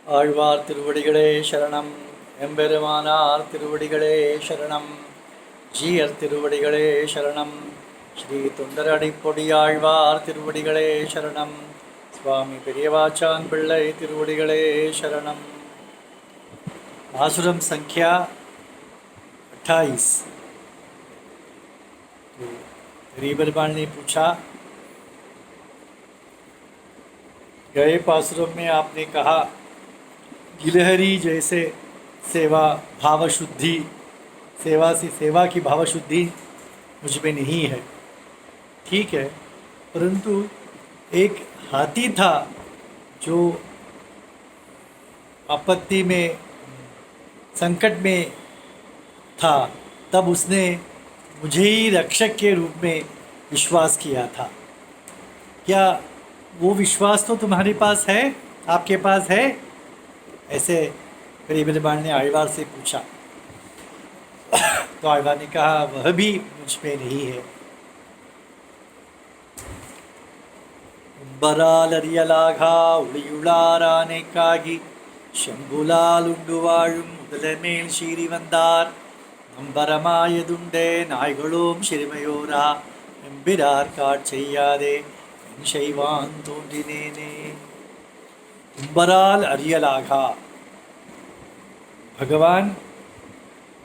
ஆழ்வார் திருவடிகளே சரணம். எம்பெருமானார் திருவடிகளே சரணம். ஜீயர் திருவடிகளே சரணம். ஸ்ரீ தொண்டரடிப்பொடியாழ்வார் திருவடிகளே சரணம். சுவாமி பெரியவாச்சான் பிள்ளை திருवडिகளே शरणम। आसुरम संख्या 28। तो रीबरबान ने पूछा, गए पासुरम में आपने कहा गिलहरी जैसे सेवा भाव शुद्धि, सेवा की भाव शुद्धि मुझ में नहीं है। ठीक है, परंतु एक हाथी था जो आपत्ति में संकट में था, तब उसने मुझे ही रक्षक के रूप में विश्वास किया था। क्या वो विश्वास तो तुम्हारे पास है, आपके पास है? ऐसे गरीबरबान ने आழ்वार से पूछा। तो आழ்वार ने कहा वह भी मुझ में नहीं है। உம்பராலரியலாகா ஒளியுளாரானைக்காகி செம்புலால் உண்டு வாழும் முதலமேல் சீறி வந்தார் நம்பரமாயதுண்டே நாய்களோம் சிறுமையோரா எம்பிரார் காட்செய்யாதே என் செய்வான் தோன்றினேனே। उम्बराल अरियलाघा, भगवान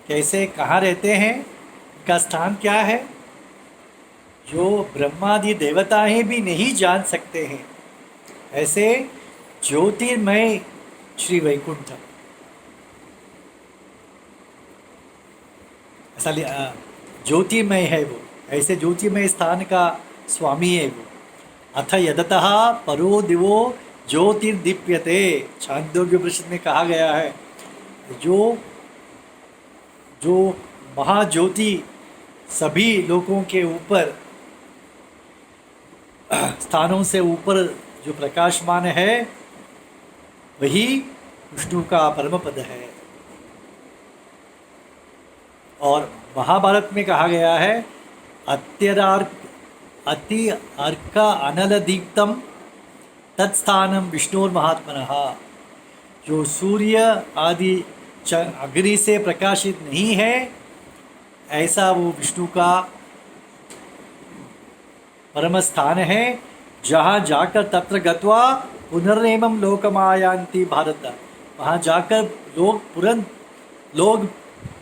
कैसे कहाँ रहते हैं, उनका स्थान क्या है, जो ब्रह्मादि देवताएं भी नहीं जान सकते हैं। ऐसे ज्योतिर्मय श्री वैकुंठ, ऐसा ज्योतिर्मय है वो, ऐसे ज्योतिर्मय स्थान का स्वामी है वो। अथ यदतः परो दिवो ज्योतिर्दीप्यते, छांदोग्य उपनिषद में कहा गया है, जो महाज्योति सभी लोगों के ऊपर स्थानों से ऊपर जो प्रकाशमान है वही विष्णु का परम पद है। और महाभारत में कहा गया है अति अर्क अनल दीप्तम तत्स्थानम विष्णुर महात्मनः, जो सूर्य आदि अग्नि से प्रकाशित नहीं है ऐसा वो विष्णु का परम स्थान है, जहाँ जाकर तत्र गत्वा पुनर्नेमं लोकमायान्ति भारत, वहाँ जाकर लोग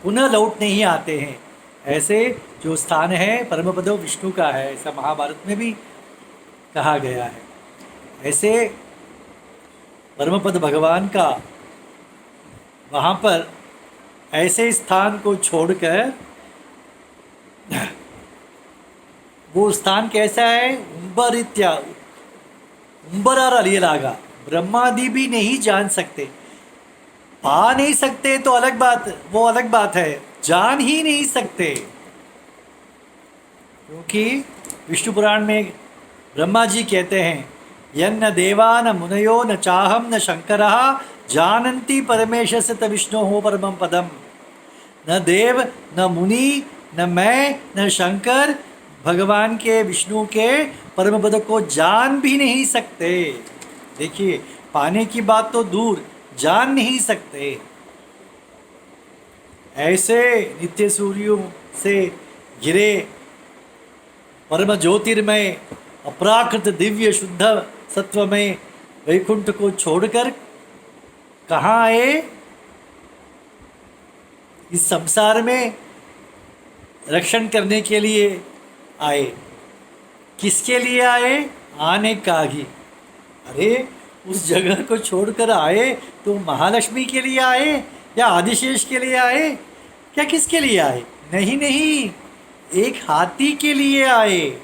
पुनः लौट नहीं आते हैं। ऐसे जो स्थान है परम पद विष्णु का है, ऐसा महाभारत में भी कहा गया है। ऐसे परमपद भगवान का वहाँ पर ऐसे स्थान को छोड़कर, वो स्थान कैसा है, उम्बरार अलियलागा, ब्रह्मादि भी नहीं जान सकते। पा नहीं सकते तो अलग बात, वो अलग बात है, जान ही नहीं सकते। क्योंकि विष्णु पुराण में ब्रह्मा जी कहते हैं यन्न देवा न मुनयो न चाहम न शंकरः जानन्ति परमेशस्य त विष्णोः परमं पदम। न देव न मुनि न मैं न शंकर भगवान के विष्णु के परम पद को जान भी नहीं सकते। देखिए, पाने की बात तो दूर, जान नहीं सकते। ऐसे नित्य सूर्यों से घिरे परम ज्योतिर्मय अपराकृत दिव्य शुद्ध सत्वमय वैकुंठ को छोड़कर कहाँ आए, इस संसार में रक्षण करने के लिए आए। किसके लिए आए, आने कागी। अरे उस जगह को छोड़कर आए तो महालक्ष्मी के लिए आए या आदिशेष के लिए आए, क्या किसके लिए आए? नहीं नहीं, एक हाथी के लिए आए।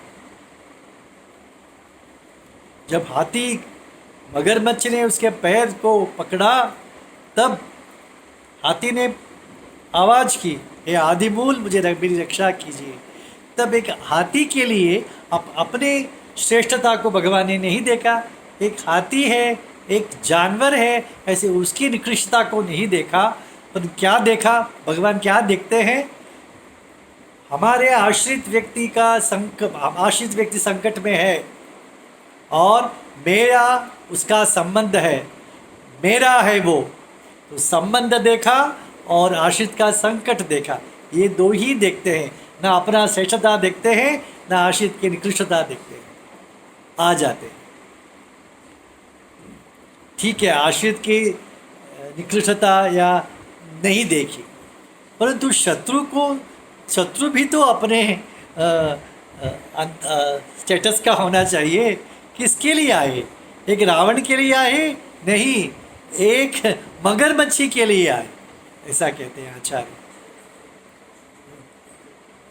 जब हाथी मगरमच्छ ने उसके पैर को पकड़ा, तब हाथी ने आवाज़ की, हे आदिमूल मुझे मेरी रक्षा कीजिए। तब एक हाथी के लिए अपने श्रेष्ठता को भगवान ने नहीं देखा। एक हाथी है, एक जानवर है, ऐसे उसकी निकृष्टता को नहीं देखा। पर क्या देखा भगवान, क्या देखते हैं, हमारे आश्रित व्यक्ति संकट में है और मेरा उसका संबंध है। मेरा है वो। तो संबंध देखा और आश्रित का संकट देखा, ये दो ही देखते हैं, ना अपना श्रेष्ठता देखते हैं, ना आश्रित की निकृष्टता देखते हैं, आ जाते हैं। ठीक है, आश्रित की निकृष्टता या नहीं देखी, परंतु शत्रु भी तो अपने स्टेटस का होना चाहिए। किसके लिए आए? एक रावण के लिए आए? नहीं, एक मगरमच्छी के लिए आए, ऐसा कहते हैं आचार्य।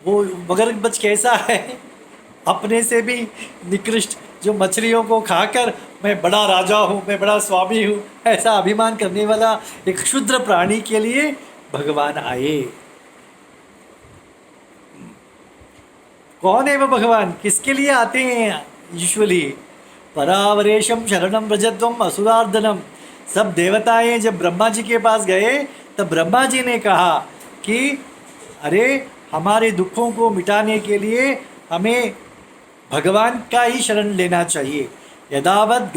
वो मगरमच्छ कैसा है? अपने से भी निकृष्ट, जो मछलियों को खाकर मैं बड़ा राजा हूँ, मैं बड़ा स्वामी हूँ, ऐसा अभिमान करने वाला एक क्षुद्र प्राणी के लिए भगवान आए। कौन है वो भगवान? किसके लिए आते हैं यूजुअली? परावरेशम शरणम व्रजध्वम असुरार्दनम। सब देवताएं जब ब्रह्मा जी के पास गए तब ब्रह्मा जी ने कहा कि अरे, हमारे दुखों को मिटाने के लिए हमें भगवान का ही शरण लेना चाहिए। यदावत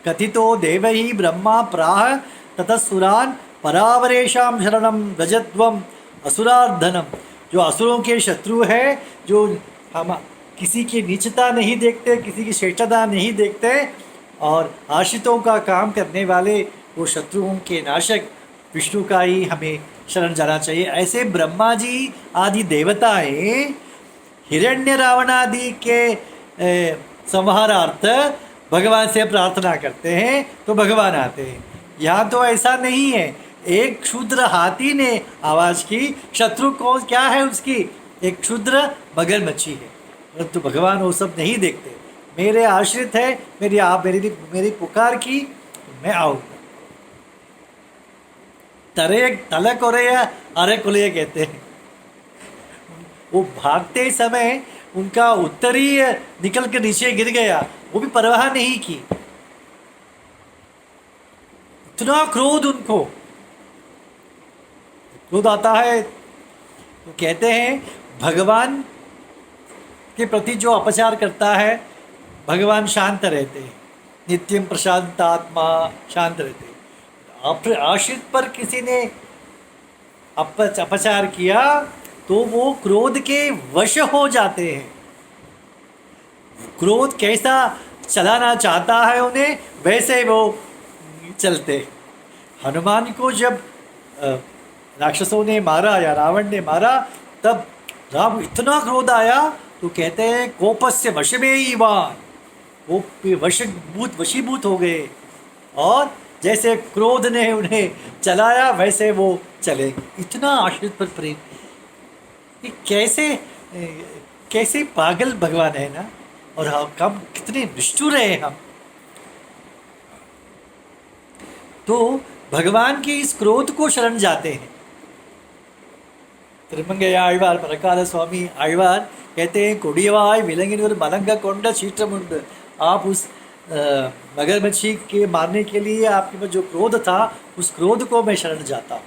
कथितो देवैः ब्रह्मा प्राह ततसुरान परावरेशाम शरणम व्रजध्वम असुरार्धनम। जो असुरों के शत्रु है, जो हम किसी की नीचता नहीं देखते, किसी की श्रेष्ठता नहीं देखते, और आश्रितों का काम करने वाले वो शत्रुओं के नाशक विष्णु का ही हमें शरण जाना चाहिए। ऐसे ब्रह्मा जी आदि देवताएं हिरण्य रावणादि के संहारार्थ भगवान से प्रार्थना करते हैं तो भगवान आते हैं। यहाँ तो ऐसा नहीं है। एक क्षुद्र हाथी ने आवाज़ की, शत्रु को क्या है उसकी? एक क्षुद्र मगरमच्छी है, परंतु भगवान वो सब नहीं देखते। मेरे आश्रित है, मेरी पुकार की, मैं आऊँगा। तलक और अरे कुले कहते हैं। वो भागते समय उनका उत्तरी निकल कर नीचे गिर गया, वो भी परवाह नहीं की। इतना क्रोध उनको, क्रोध आता है तो कहते हैं भगवान के प्रति जो अपचार करता है, भगवान शांत रहते हैं, नित्यम प्रशांत आत्मा, शांत रहते हैं। आश्रित पर किसी ने अपचार किया तो वो क्रोध के वश हो जाते हैं। क्रोध कैसा चलाना चाहता है उन्हें, वैसे वो चलते। हनुमान को जब राक्षसों ने मारा या रावण ने मारा, तब राम इतना क्रोध आया तो कहते हैं कोपस्य वश में ही वान, वो वशीभूत हो गए, और जैसे क्रोध ने उन्हें चलाया वैसे वो चले। इतना आश्रित पर प्रेम, ये कैसे पागल भगवान है ना। और हम कितने निष्ठुर हैं हम। तो भगवान के इस क्रोध को शरण जाते हैं। तिरुमंगैया आழ்வார் प्रकाल स्वामी आழ்वार कहते हैं कोडियवाय विलंगिन मलंगा कोंड चीत्रमुंड। आप उस मगरमच्छी के मारने के लिए आपके पास जो क्रोध था, उस क्रोध को मैं शरण जाता हूँ।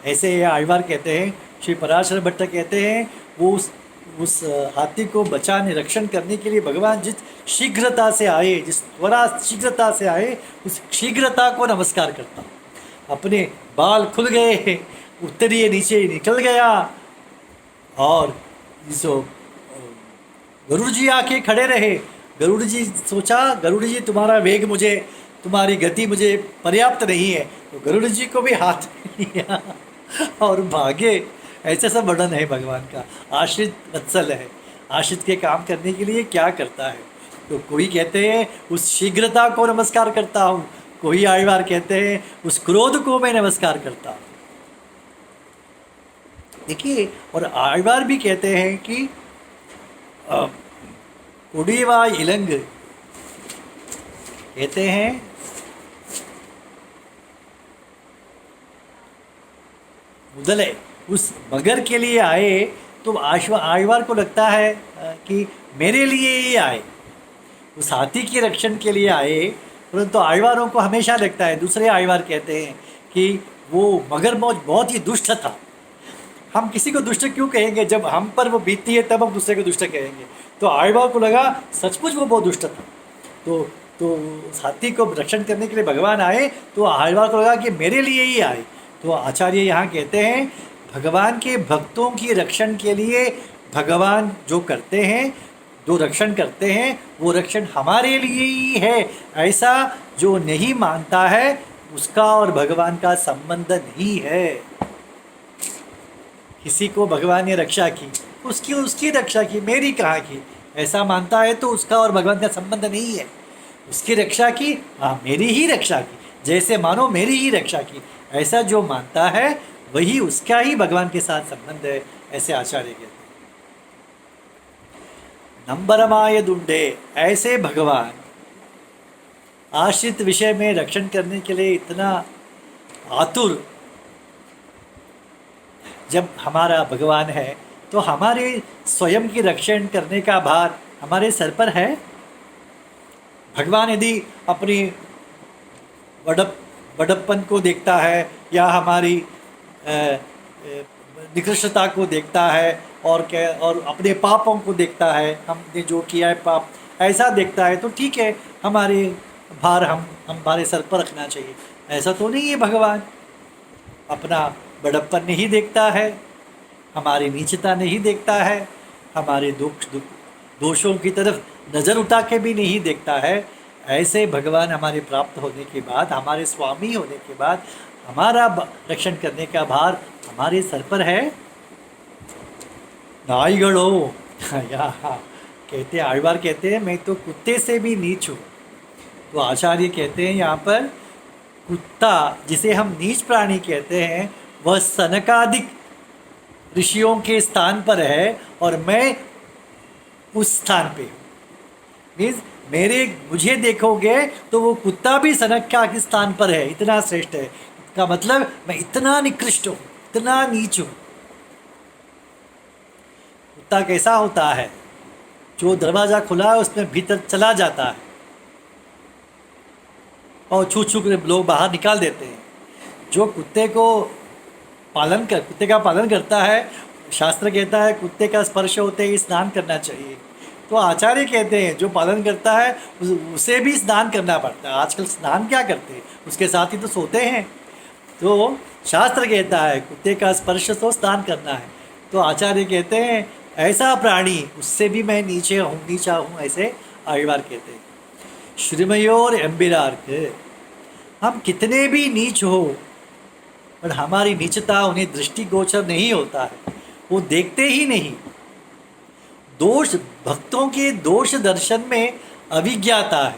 ऐसे आழ்वार कहते हैं। श्री पराशर भट्ट कहते हैं वो उस हाथी को बचाने, रक्षण करने के लिए भगवान जिस शीघ्रता से आए, जिस शीघ्रता से आए, उस शीघ्रता को नमस्कार करता हूँ। अपने बाल खुल गए, उत्तरीय नीचे निकल गया, और जो गरुड़ जी आके खड़े रहे। गरुड़ जी सोचा, गरुड़ जी तुम्हारा वेग मुझे, तुम्हारी गति मुझे पर्याप्त नहीं है, तो गरुड़ जी को भी हाथ में लिया और भागे। ऐसा सब वर्णन है भगवान का। आश्रित वत्सल है, आश्रित के काम करने के लिए क्या करता है। तो कोई कहते हैं उस शीघ्रता को नमस्कार करता हूँ, कोई आழ்वार कहते हैं उस क्रोध को मैं नमस्कार करता हूँ। देखिए, और आழ்वार भी कहते हैं कि कोडिवा इलंग कहते हैं मुदले उस मगर के लिए आए, तो आழ்वार को लगता है कि मेरे लिए ही आए, उस हाथी के रक्षण के लिए आए। परंतु आழ்वारों को हमेशा लगता है, दूसरे आழ்वार कहते हैं कि वो मगरमौज बहुत ही दुष्ट था। हम किसी को दुष्ट क्यों कहेंगे? जब हम पर वो बीतती है तब हम दूसरे को दुष्ट कहेंगे। तो आழ்वार को लगा सचमुच वो बहुत दुष्ट था। तो तो उस हाथी को रक्षण करने के लिए भगवान आए तो आழ்वार को लगा कि मेरे लिए ही आए। तो आचार्य यहाँ कहते हैं भगवान के भक्तों की रक्षण के लिए भगवान जो करते हैं, जो रक्षण करते हैं, वो रक्षण हमारे लिए ही है। ऐसा जो नहीं मानता है उसका और भगवान का संबंध नहीं है। किसी को भगवान ने रक्षा की, उसकी उसकी रक्षा की, मेरी कहाँ की, ऐसा मानता है तो उसका और भगवान का संबंध नहीं है। उसकी रक्षा की, हाँ मेरी ही रक्षा की, जैसे मानो मेरी ही रक्षा की, ऐसा जो मानता है वही उसका ही भगवान के साथ संबंध है, ऐसे आचार्य कहते हैं। नंबरमाय दुंडे, ऐसे भगवान आश्रित विषय में रक्षण करने के लिए इतना आतुर जब हमारा भगवान है तो हमारे स्वयं की रक्षण करने का भार हमारे सर पर है। भगवान यदि अपनी बड़प्पन को देखता है या हमारी निकृष्टता को देखता है और अपने पापों को देखता है, हमने जो किया है पाप ऐसा देखता है तो ठीक है, हमारे भार हमारे सर पर रखना चाहिए। ऐसा तो नहीं है, भगवान अपना बड़प्पन नहीं देखता है, हमारी नीचता नहीं देखता है, हमारे दोषों की तरफ नज़र उठा के भी नहीं देखता है। ऐसे भगवान हमारे प्राप्त होने के बाद, हमारे स्वामी होने के बाद हमारा रक्षण करने का भार हमारे सर पर है। नाईगड़ो या कहते हैं, आழ்वार कहते हैं मैं तो कुत्ते से भी नीच हूँ। तो आचार्य कहते हैं यहाँ पर कुत्ता जिसे हम नीच प्राणी कहते हैं वह सनकादिक ऋषियों के स्थान पर है और मैं उस स्थान पे हूँ। मीन्स मुझे देखोगे तो वो कुत्ता भी सनक का किस स्थान पर है, इतना श्रेष्ठ है। इसका मतलब मैं इतना निकृष्ट हूँ, इतना नीच हूँ। कुत्ता कैसा होता है? जो दरवाज़ा खुला है उसमें भीतर चला जाता है और छू छू कर लोग बाहर निकाल देते हैं। जो कुत्ते का पालन करता है, शास्त्र कहता है कुत्ते का स्पर्श होते ही स्नान करना चाहिए। तो आचार्य कहते हैं जो पालन करता है उसे भी स्नान करना पड़ता है। आजकल स्नान क्या करते हैं, उसके साथ ही तो सोते हैं। तो शास्त्र कहता है कुत्ते का स्पर्श तो स्नान करना है। तो आचार्य कहते हैं ऐसा प्राणी उससे भी मैं नीचा हूँ, ऐसे आழ்वार कहते हैं। श्रीमयोर एम्बिरार्क, हम कितने भी नीच हो पर हमारी नीचता उन्हें दृष्टिगोचर नहीं होता है, वो देखते ही नहीं। दोष, भक्तों के दोष दर्शन में अभिज्ञाता है।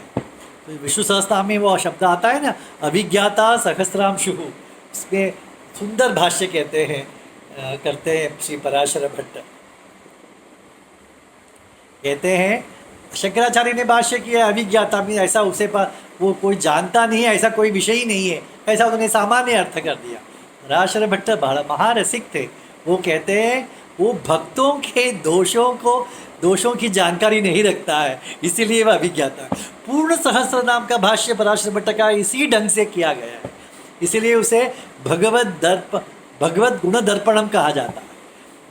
तो विष्णु सहस्त्रनाम में वो शब्द आता है ना, अभिज्ञाता सहस्रांशु। इसमें सुंदर भाष्य करते हैं श्री पराशर भट्ट। कहते हैं शंकराचार्य ने भाष्य किया अभिज्ञाता में ऐसा उसे पर वो कोई जानता नहीं है, ऐसा कोई विषय ही नहीं है, ऐसा उन्होंने सामान्य अर्थ कर दिया। पराशर भट्ट बड़ा महारसिक थे। वो कहते हैं वो भक्तों के दोषों की जानकारी नहीं रखता है, इसीलिए वह अभिज्ञाता है। पूर्ण सहस्त्र नाम का भाष्य पराशर भट्ट का इसी ढंग से किया गया है, इसीलिए उसे भगवत गुण दर्पणम कहा जाता है।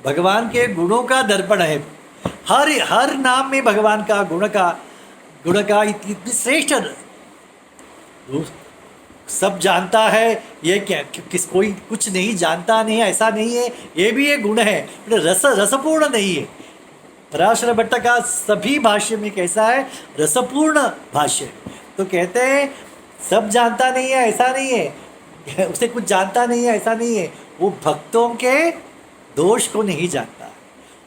भगवान के गुणों का दर्पण है। हर नाम में भगवान का गुण का इतनी श्रेष्ठ, सब जानता है ये क्या, कोई कुछ नहीं जानता नहीं है ऐसा नहीं है, ये भी एक गुण है, रसपूर्ण नहीं है। पराशर भट्ट का सभी भाष्य में कैसा है, रसपूर्ण भाष्य। तो कहते हैं सब जानता नहीं है ऐसा नहीं है, उसे कुछ जानता नहीं है ऐसा नहीं है, वो भक्तों के दोष को नहीं जानता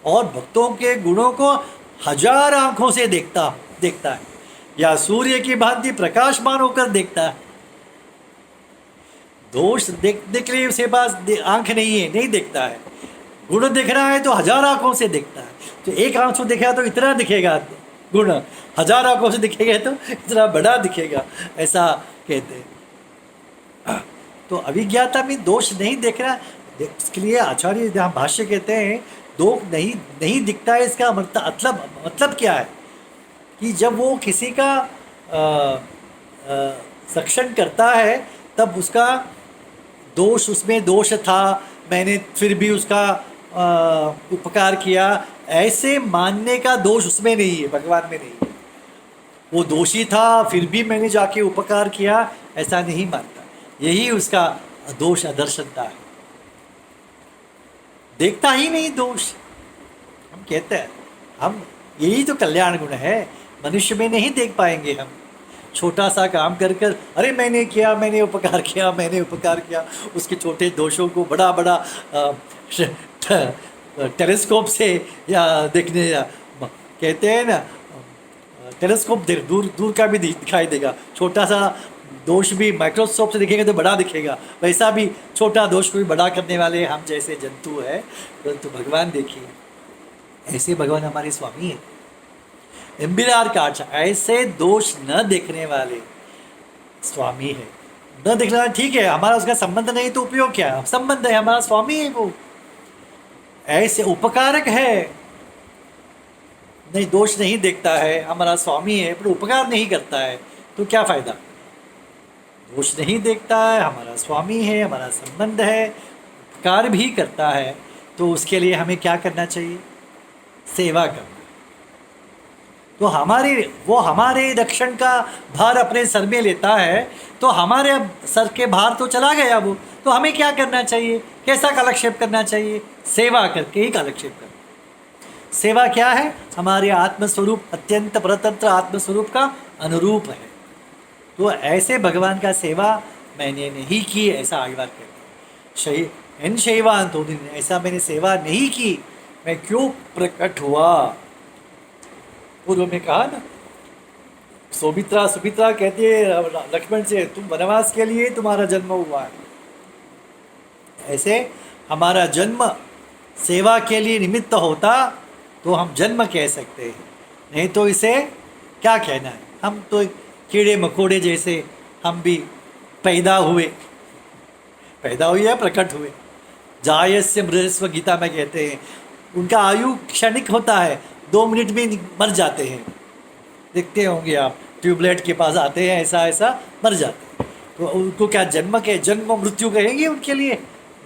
और भक्तों के गुणों को हजार आंखों से देखता है, या सूर्य की भांति प्रकाशमान होकर देखता है। दोष देखने के लिए उसके पास आंख नहीं है, नहीं देखता है। गुण देखना है तो हजार आंखों से देखता है। तो एक आंख से दिखेगा तो इतना दिखेगा गुण, हजार आंखों से दिखेगा तो इतना बड़ा दिखेगा, ऐसा कहते हैं। तो अभिज्ञाता में दोष नहीं देखना, इसके लिए आचार्य जहाँ भाष्य कहते हैं दोष नहीं दिखता है। इसका मतलब क्या है कि जब वो किसी का रक्षण करता है तब उसका दोष, उसमें दोष था, मैंने फिर भी उसका उपकार किया, ऐसे मानने का दोष उसमें नहीं है, भगवान में नहीं है। वो दोषी था फिर भी मैंने जाके उपकार किया, ऐसा नहीं मानता। यही उसका दोष अदर्शनता है, देखता ही नहीं दोष। हम कहते हैं हम, यही तो कल्याण गुण है, मनुष्य में नहीं देख पाएंगे हम। छोटा सा काम कर कर अरे मैंने किया, मैंने उपकार किया, मैंने उपकार किया, उसके छोटे दोषों को बड़ा बड़ा टेलीस्कोप से या देखने कहते हैं ना, टेलीस्कोप दूर दूर का भी दिखाई देगा, छोटा सा दोष भी माइक्रोस्कोप से दिखेगा तो बड़ा दिखेगा, वैसा भी छोटा दोष को भी बड़ा करने वाले हम जैसे जंतु है। परंतु भगवान देखिए, ऐसे भगवान हमारे स्वामी है। एम्बिरार काट, ऐसे दोष न देखने वाले स्वामी है। न देखना ठीक है, हमारा उसका संबंध नहीं तो उपयोग क्या है, संबंध है, हमारा स्वामी है वो, ऐसे उपकारक है। नहीं, दोष नहीं देखता है, हमारा स्वामी है पर उपकार नहीं करता है, तो क्या फायदा। दोष नहीं देखता है, हमारा स्वामी है, हमारा संबंध है, उपकार भी करता है, तो उसके लिए हमें क्या करना चाहिए, सेवा करना। तो वो हमारे रक्षण का भार अपने सर में लेता है, तो हमारे सर के भार तो चला गया वो, तो हमें क्या करना चाहिए, कैसा कालक्षेप करना चाहिए, सेवा करके ही कालक्षेप करना। सेवा क्या है, हमारे आत्मस्वरूप, अत्यंत परतंत्र आत्मस्वरूप का अनुरूप है। तो ऐसे भगवान का सेवा मैंने नहीं की, ऐसा आयवार कहते हैं। इन शैवान तो ऐसा मैंने सेवा नहीं की, मैं क्यों प्रकट हुआ। पूर्व में कहा ना, सुमित्रा कहती है लक्ष्मण से, तुम वनवास के लिए तुम्हारा जन्म हुआ है। ऐसे हमारा जन्म सेवा के लिए निमित्त होता तो हम जन्म कह सकते हैं, नहीं तो इसे क्या कहना है। हम तो कीड़े मकोड़े जैसे हम भी पैदा हुए या प्रकट हुए। जायस्य मृतस्व गीता में कहते हैं, उनका आयु क्षणिक होता है, 2 मिनट में मर जाते हैं। देखते होंगे आप, ट्यूबलाइट के पास आते हैं, ऐसा मर जाते हैं। तो उनको क्या जन्म मृत्यु कहेंगे उनके लिए,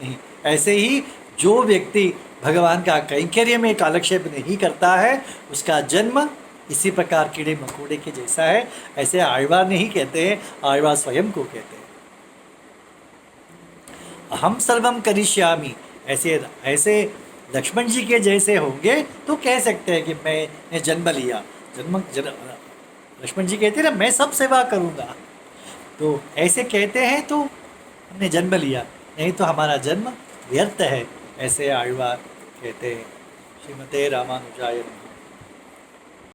नहीं। ऐसे ही जो व्यक्ति भगवान का कैंकर्य में कालक्षेप नहीं करता है, उसका जन्म इसी प्रकार कीड़े मकोड़े के जैसा है। ऐसे आयवार नहीं कहते हैं, आयवार स्वयं को कहते हैं। अहम सर्वम करिष्यामि, ऐसे लक्ष्मण जी के जैसे होंगे तो कह सकते हैं कि मैंने जन्म लिया। लक्ष्मण जी कहते हैं ना, मैं सब सेवा करूँगा, तो ऐसे कहते हैं तो हमने जन्म लिया, नहीं तो हमारा जन्म व्यर्थ है, ऐसे आयवार कहते हैं। श्रीमते रामानुजाय नमः।